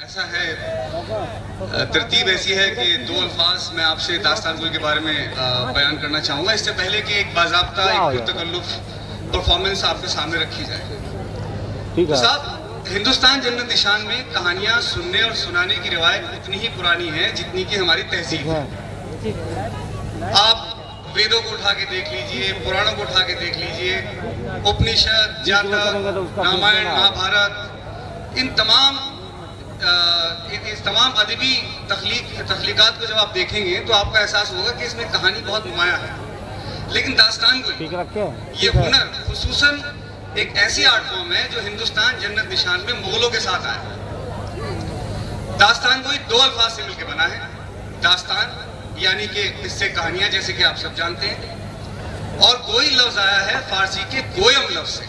ऐसा है, तरतीब ऐसी है कि दो अल्फाज मैं आपसे दास्तान गोई के बारे में बयान करना चाहूँगा, इससे पहले कि एक बाज़ाब्ता एक तकल्लुफ़ परफॉर्मेंस आपके सामने रखी जाए। ठीक है साहब, हिंदुस्तान जन्नत निशान में कहानियाँ सुनने और सुनाने की रिवायत उतनी ही पुरानी है जितनी कि हमारी तहजीब है। आप वेदों को उठा के देख लीजिए, पुराणों को उठा के देख लीजिए, उपनिषद, जातक, रामायण, महाभारत, इन तमाम अदबी तख्लीकात को जब आप देखेंगे तो आपको एहसास होगा कि इसमें कहानी बहुत नुमाया है। लेकिन दास्तान गोई, ये हुनर खुसूसन एक ऐसी आर्ट फॉर्म है जो हिंदुस्तान जन्नत निशान में मुगलों के साथ आया। दास्तान गोई दो अल्फाज से मिलकर बना है। दास्तान यानी कि किस्से कहानियां, जैसे कि आप सब जानते हैं, और गोई लफ्ज आया है फारसी के गोयम लफ्ज से,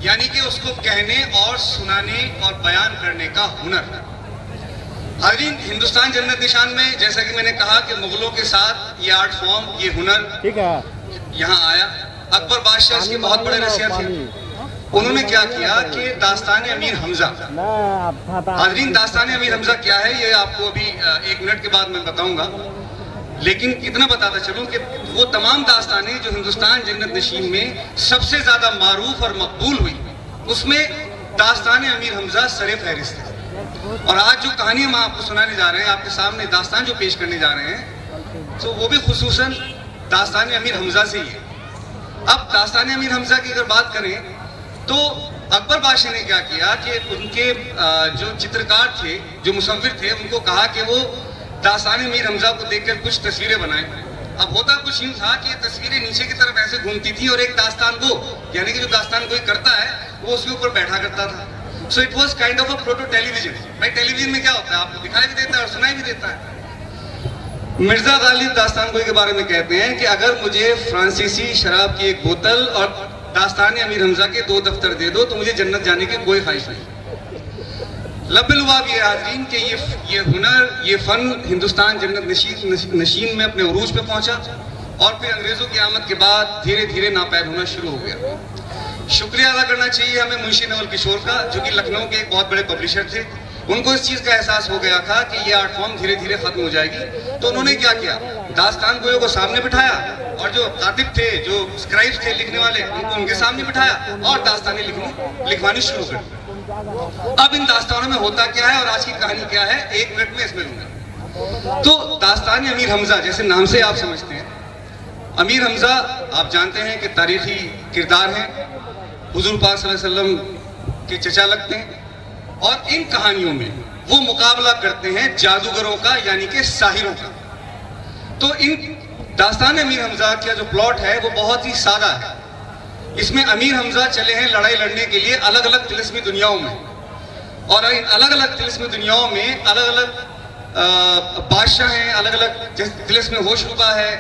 यानी कि उसको कहने और सुनाने और बयान करने का हुनर। हाज़रीन, हिंदुस्तान जन्नत निशान में जैसा कि मैंने कहा कि मुगलों के साथ ये आर्ट फॉर्म, ये हुनर ठीक है यहाँ आया। अकबर बादशाह इसके बहुत बड़े रसिया थे। उन्होंने क्या किया कि दास्तान अमीर हमजा, हाज़रीन दास्तान अमीर हमजा क्या है ये आपको अभी 1 मिनट के बाद मैं बताऊंगा, लेकिन इतना बताता चलूं कि वो तमाम दास्तानें जो हिंदुस्तान जन्नत नशीन में सबसे ज्यादा मारूफ और मकबूल हुई, उसमें दास्तान अमीर हमजा सरे फहरिस्त है। और आज जो कहानी हम आपको सुनाने जा रहे हैं, आपके सामने दास्तान जो पेश करने जा रहे हैं, तो वो भी खुसूसन दास्तान अमीर हमजा से ही है। अब दास्तान अमीर हमजा की अगर बात करें तो अकबर बादशाह ने क्या किया कि उनके जो चित्रकार थे, जो मुसव्विर थे, उनको कहा कि वो दास्तान अमीर हमजा को देखकर कुछ तस्वीरें बनाएं। अब होता कुछ यूं था कि ये तस्वीरें नीचे की तरफ ऐसे घूमती थी और एक दास्तान को, यानी कि जो दास्तान कोई करता है वो उसके ऊपर बैठा करता था। So it was kind of a proto television. भाई टेलीविजन में क्या होता है, आपको दिखाई भी देता है और सुनाई भी देता है। मिर्जा गालिब दास्तान गोई के बारे में कहते हैं कि अगर मुझे फ्रांसीसी शराब की एक बोतल और दास्तान अमीर हमजा के 2 दफ्तर दे दो तो मुझे जन्नत जाने की कोई ख्वाहिश नहीं। लब्बिलवाब ये हाज़रीन कि ये हुनर, ये फन हिंदुस्तान जन्नत नशीन में अपने उरूज पे पहुंचा और फिर अंग्रेजों की आमद के बाद धीरे धीरे नापैद होना शुरू हो गया। शुक्रिया अदा करना चाहिए हमें मुंशी नवल किशोर का, जो कि लखनऊ के एक बहुत बड़े पब्लिशर थे। उनको इस चीज का एहसास हो गया था कि ये आर्ट फॉर्म धीरे धीरे खत्म हो जाएगी, तो उन्होंने क्या किया, दास्तान गोइयों को सामने बिठाया और जो कातिब थे, जो स्क्राइब्स थे, लिखने वाले, उनको उनके सामने बिठाया और दास्तानें लिखवानी शुरू कर दी। अब इन दास्तानों में होता क्या है और आज की कहानी क्या है, 1 मिनट में इसमें लूंगा। तो दास्तान अमीर हमजा, जैसे नाम से आप समझते हैं, अमीर हमजा आप जानते हैं कि तारीखी किरदार हैं, हुजूर पाक सल्लल्लाहु अलैहि वसल्लम के चचा लगते हैं, और इन कहानियों में वो मुकाबला करते हैं जादूगरों का, यानी कि साहिरों का। तो इन दास्तान अमीर हमजा का जो प्लॉट है वो बहुत ही सादा है। इसमें अमीर हमजा चले हैं लड़ाई लड़ने के लिए अलग अलग तिलिस्मी दुनियाओं में, और इन अलग अलग तिलिस्मी दुनियाओं में अलग अलग बादशाह हैं, अलग अलग, जैसे तिलिस्म होशरुबा है,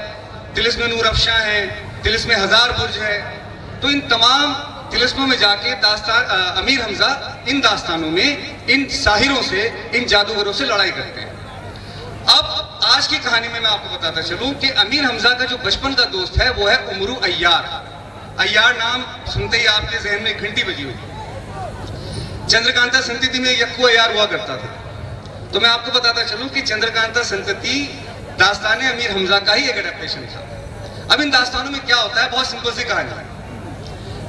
तिलिस्म नूर अफशा है, तिलिस्म हजार बुर्ज है। तो इन तमाम तिलिस्मों में जाके अमीर हमजा इन दास्तानों में इन साहिरों से, इन जादूगरों से लड़ाई करते हैं। अब आज की कहानी में मैं आपको बताता चलूं कि अमीर हमजा का जो बचपन का दोस्त है वो है उमरू अय्यार। अय्यार नाम सुनते ही आपके जहन में घंटी बजी होगी। चंद्रकांता संतति में यक्कू अय्यार हुआ करता था। तो मैं आपको बताता चलूं कि चंद्रकांता संतति दास्तान अमीर हमजा का ही एक एडेप्टेशन था। अब इन दास्तानों में क्या होता है, बहुत सिंपल सी कहानी है।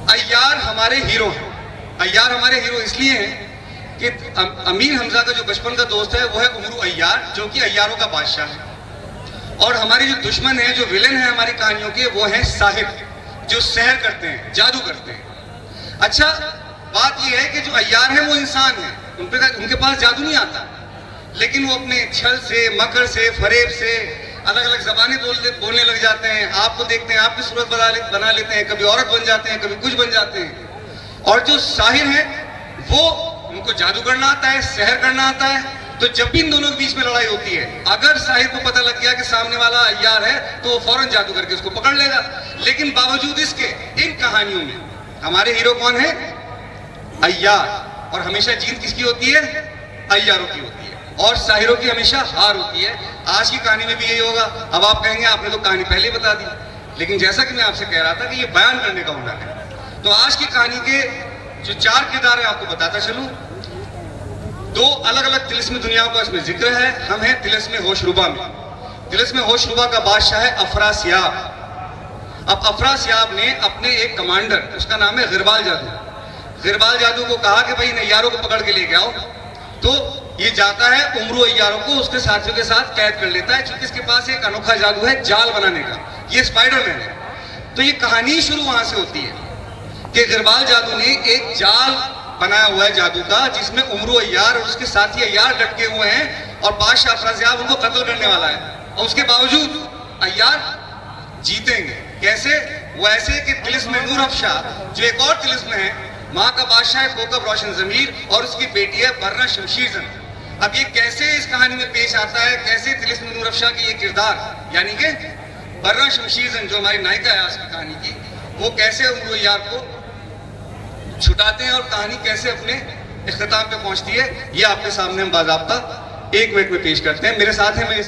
अय्यार हमारे हीरो हैं। अय्यार हमारे हीरो इसलिए हैं कि अमीर हमजा का जो बचपन का दोस्त है वो है उमरू अय्यार, जो कि अय्यारों का बादशाह है। और हमारे जो दुश्मन हैं, जो विलेन हैं हमारी कहानियों के, वो हैं साहिर, जो सहर करते हैं, जादू करते हैं। अच्छा, बात यह है कि जो अय्यार है वो इंसान है, उनके पास जादू नहीं आता, लेकिन वो अपने छल से, मकर से, फरेब से अलग अलग जबानें बोलने लग जाते हैं। आपको देखते हैं, आपकी सूरत बना लेते हैं, कभी औरत बन जाते हैं, कभी कुछ बन जाते हैं। और जो साहिर है वो, उनको जादू करना आता है, सहर करना आता है। तो जब भी इन दोनों के बीच में लड़ाई होती है, अगर साहिर को पता लग गया कि सामने वाला अय्यार है तो वो फौरन जादू करके उसको पकड़ लेगा। लेकिन बावजूद इसके इन कहानियों में हमारे हीरो कौन है, अय्यार, और हमेशा जीत किसकी होती है, अय्यारों की होती है, और साहिरों की हमेशा हार होती है। आज की कहानी में भी यही होगा। अब आप कहेंगे आपने तो कहानी पहले बता दी, लेकिन जैसा कि मैं आपसे कह रहा था कि ये बयान करने का हुनर है। तो आज की कहानी के जो 4 किरदार है आपको बताता चलूं। दो अलग अलग तिलिस्मी दुनियाओं का इसमें जिक्र है। हम हैं तिलिस्मी होशरुबा में। तिलिस्मी होशरुबा का बादशाह है अफरासियाब। अब अफरासियाब ने अपने एक कमांडर, उसका नाम है गिरबाल जादू, गिरबाल जादू को कहा कि भाई नैयारों को पकड़ के लेके आओ। तो ये जाता है उमरू अय्यारों को उसके साथियों के साथ कैद कर लेता है, क्योंकि इसके पास एक अनोखा जादू है जाल बनाने का, ये स्पाइडरमैन है। तो ये कहानी शुरू वहां से होती है कि गिरबाल जादू ने एक जाल बनाया हुआ है जादू का, जिसमें उमरू अय्यार और उसके साथी अय्यार लटके हुए हैं और बादशाह अफरासियाब उनको कत्ल करने वाला है। और उसके बावजूद अय्यार जीतेंगे। कैसे? वो ऐसे कि तिलिस्म नूर अफशा, जो एक और तिलिस्म है, माँ का बादशाह है कोकब रोशन जमीर और उसकी बेटी है बर्रा शमशीर जंग। अब ये कैसे इस कहानी में पेश आता है, कैसे तिलिस्म नूर अफशा की ये किरदार, यानी कि बर्रा शमशीर जंग जो हमारी नायिका है आज की कहानी की, वो कैसे उमरू अय्यार को छुटाते हैं और कहानी कैसे अपने इख्तिताम पे पहुंचती है, ये आपके सामने हम बाज़ाब्ता एक मिनट में पेश करते हैं। मेरे साथ है, मेरे